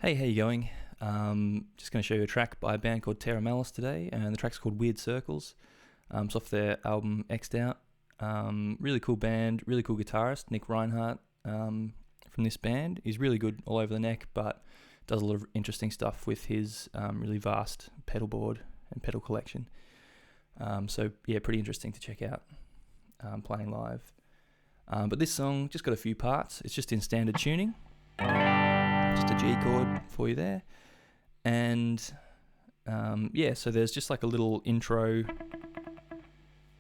Hey, how you going? Just going to show you a track by a band called Tera Melos today, and the track's called Weird Circles. It's off their album X'd Out. Really cool band, really cool guitarist, Nick Reinhardt from this band. He's really good all over the neck, but does a lot of interesting stuff with his really vast pedal board and pedal collection. So yeah, pretty interesting to check out playing live. But this song just got a few parts. It's just in standard tuning. Just a G chord for you there. And so there's just like a little intro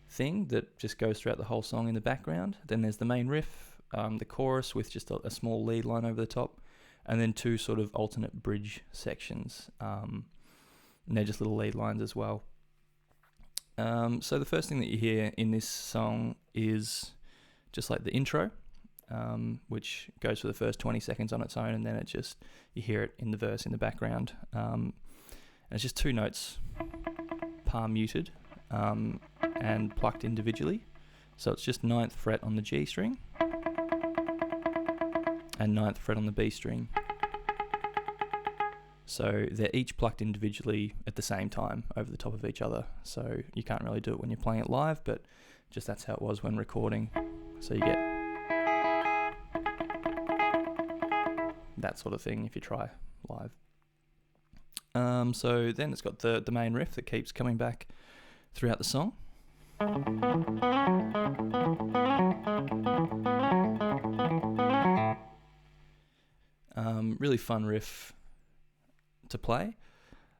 thing that just goes throughout the whole song in the background. Then there's the main riff, the chorus with just a small lead line over the top, and then two sort of alternate bridge sections. And they're just little lead lines as well. So the first thing that you hear in this song is just like the intro, which goes for the first 20 seconds on its own, and then you hear it in the verse in the background. And it's just two notes, palm muted, and plucked individually. So it's just 9th fret on the G string and 9th fret on the B string. So they're each plucked individually at the same time over the top of each other. So you can't really do it when you're playing it live, but just that's how it was when recording. So you get that sort of thing if you try live. So then it's got the main riff that keeps coming back throughout the song. Really fun riff to play.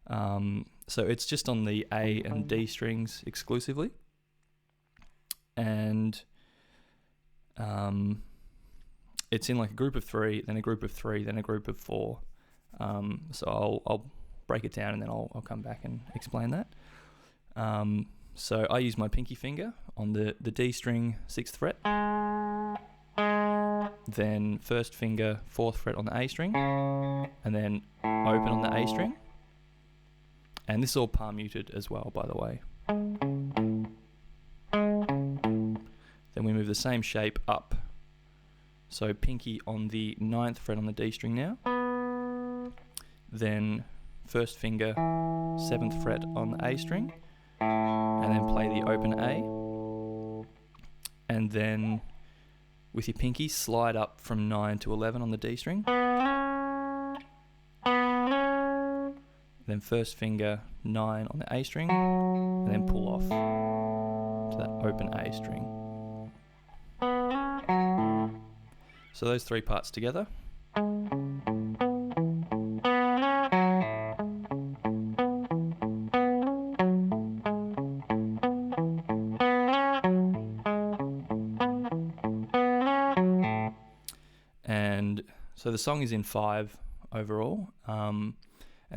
So it's just on the A and D strings exclusively. And it's in like a group of three, then a group of three, then a group of four. So I'll break it down and then I'll come back and explain that. So I use my pinky finger on the D string, 6th fret. Then first finger, 4th fret on the A string. And then open on the A string. And this is all palm muted as well, by the way. Then we move the same shape up. So pinky on the 9th fret on the D string now. Then first finger, 7th fret on the A string. And then play the open A. And then with your pinky, slide up from 9 to 11 on the D string. Then first finger, 9 on the A string. And then pull off to that open A string. So those three parts together. And so the song is in 5 overall. And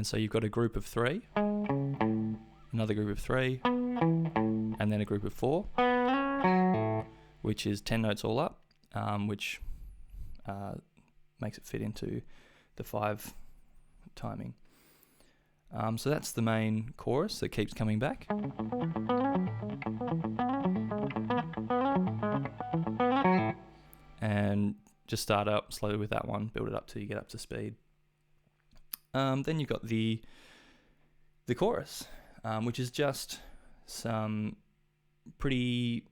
so you've got a group of 3, another group of 3, and then a group of 4, which is 10 notes all up, which makes it fit into the 5 timing. So that's the main chorus that keeps coming back. And just start up slowly with that one, build it up till you get up to speed. Then you've got the chorus, which is just some pretty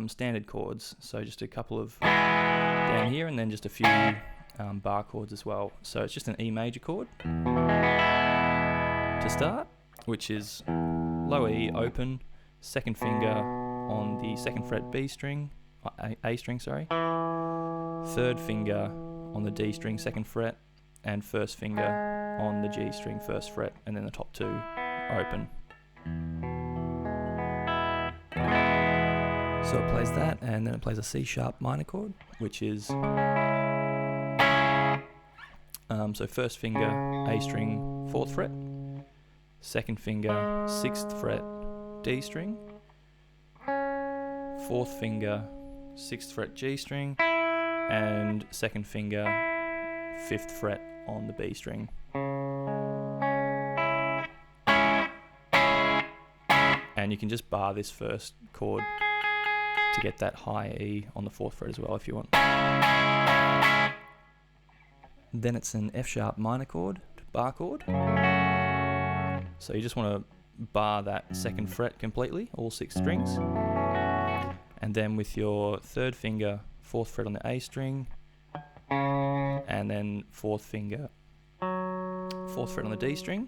standard chords. So just a couple of down here and then just a few bar chords as well. So it's just an E major chord to start, which is low E open, second finger on the 2nd fret B string, A string, sorry. Third finger on the D string, 2nd fret, and first finger on the G string, 1st fret, and then the top 2 open. So it plays that, and then it plays a C sharp minor chord, which is so first finger A string, 4th fret, second finger 6th fret D string, 4th finger 6th fret G string, and second finger 5th fret on the B string. And you can just bar this first chord to get that high E on the 4th fret as well if you want. Then it's an F sharp minor chord bar chord. So you just want to bar that second fret completely, all 6 strings. And then with your third finger, 4th fret on the A string, and then 4th finger, 4th fret on the D string.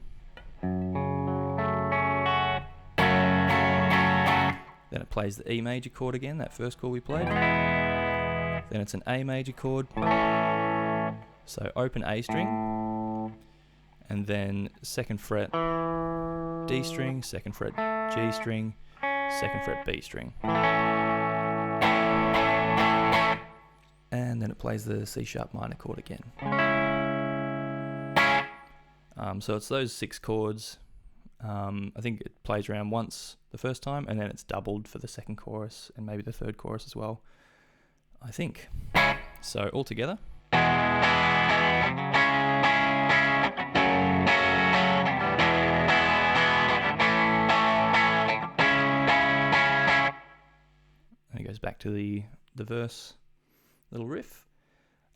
Then it plays the E major chord again, that first chord we played. Then it's an A major chord. So open A string, and then 2nd fret D string, 2nd fret G string, 2nd fret B string. And then it plays the C sharp minor chord again. So it's those 6 chords. I think it plays around once the first time, and then it's doubled for the second chorus and maybe the third chorus as well, I think. So all together. And it goes back to the verse, little riff.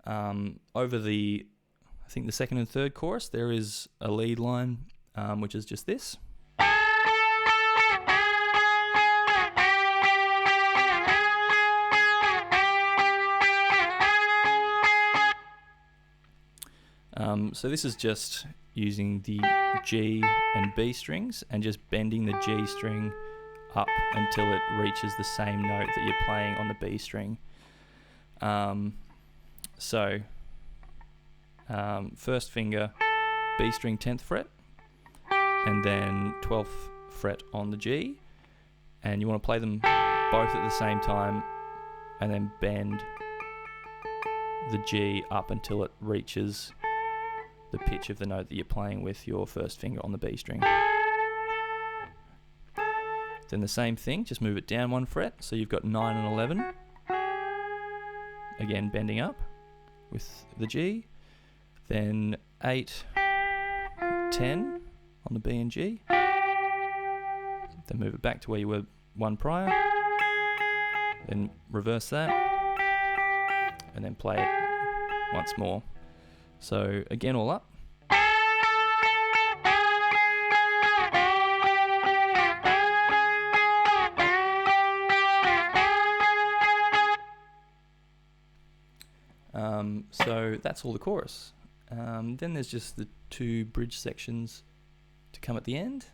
Over the, I think the second and third chorus, there is a lead line, which is just this. So this is just using the G and B strings and just bending the G string up until it reaches the same note that you're playing on the B string. First finger, B string 10th fret, and then 12th fret on the G, and you want to play them both at the same time and then bend the G up until it reaches the pitch of the note that you're playing with your first finger on the B string. Then the same thing, just move it down 1 fret, so you've got 9 and 11. Again, bending up with the G. Then 8, 10 on the B and G. Then move it back to where you were 1 prior. Then reverse that. And then play it once more. So again, all up. So that's all the chorus. Then there's just the 2 bridge sections to come at the end.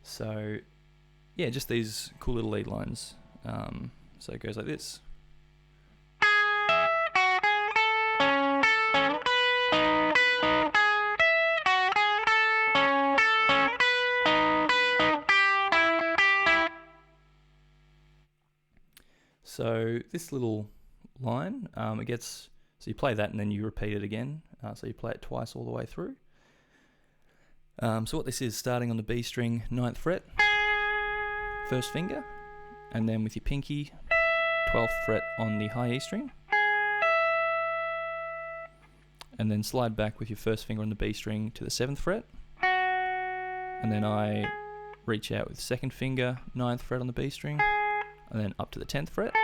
So yeah, just these cool little lead lines. So it goes like this. So this little line, it gets, so you play that and then you repeat it again. So you play it twice all the way through. So what this is, starting on the B string, 9th fret, first finger, and then with your pinky, 12th fret on the high E string, and then slide back with your first finger on the B string to the 7th fret, and then I reach out with 2nd finger, 9th fret on the B string, and then up to the 10th fret.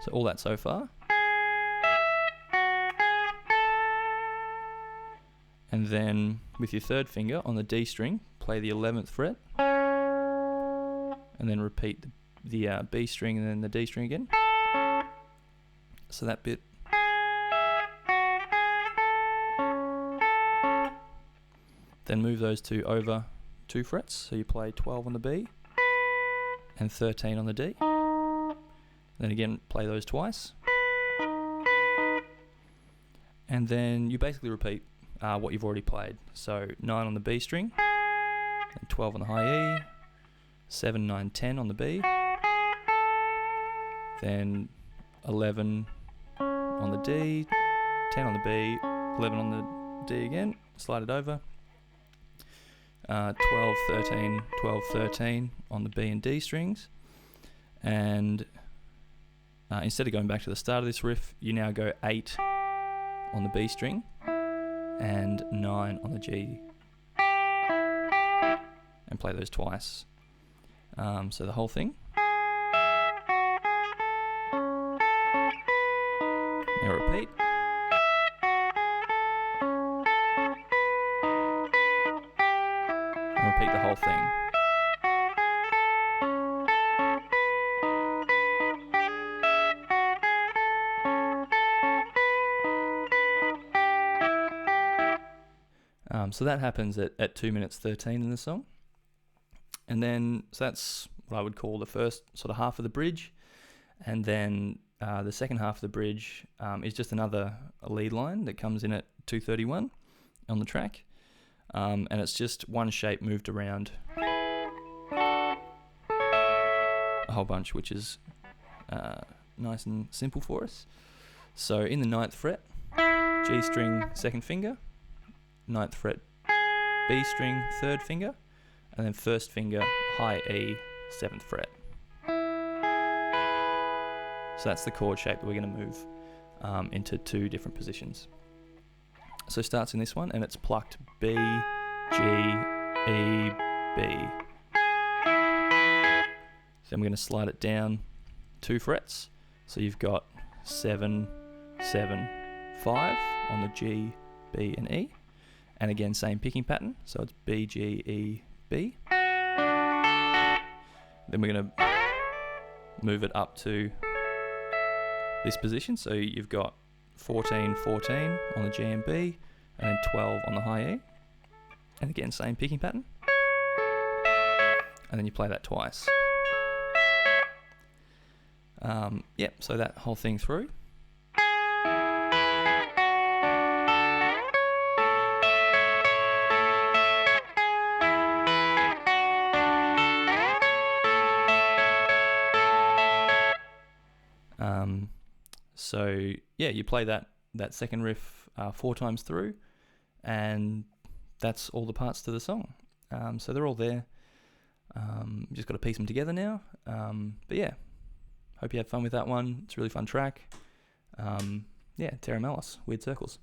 So all that so far. And then with your 3rd finger on the D string, play the 11th fret, and then repeat the B string and then the D string again. So that bit. Then move those 2 over 2 frets, so you play 12 on the B and 13 on the D. Then again, play those twice. And then you basically repeat what you've already played. So 9 on the B string, and 12 on the high E, 7, 9, 10 on the B, then 11 on the D, 10 on the B, 11 on the D again, slide it over, 12, 13, 12, 13 on the B and D strings, and instead of going back to the start of this riff, you now go 8 on the B string and 9 on the G, and play those twice. So the whole thing. Now repeat. repeat the whole thing. So that happens at 2 minutes 13 in the song. And then, so that's what I would call the first sort of half of the bridge. And then the second half of the bridge is just another lead line that comes in at 2:31 on the track. And it's just one shape moved around a whole bunch, which is nice and simple for us. So in the 9th fret, G string 2nd finger, 9th fret B string 3rd finger, and then 1st finger high E 7th fret. So that's the chord shape that we're going to move into 2 different positions. So it starts in this one, and it's plucked B, G, E, B. Then we're going to slide it down 2 frets. So you've got 7, 7, 5 on the G, B, and E. And again, same picking pattern. So it's B, G, E, B. Then we're going to move it up to this position. So you've got 14, 14 on the G and B, and then 12 on the high E. And again, same picking pattern. And then you play that twice. So that whole thing through. You play that second riff 4 times through, and that's all the parts to the song. So they're all there. Just got to piece them together now. Hope you had fun with that one. It's a really fun track. Tera Melos, Weird Circles.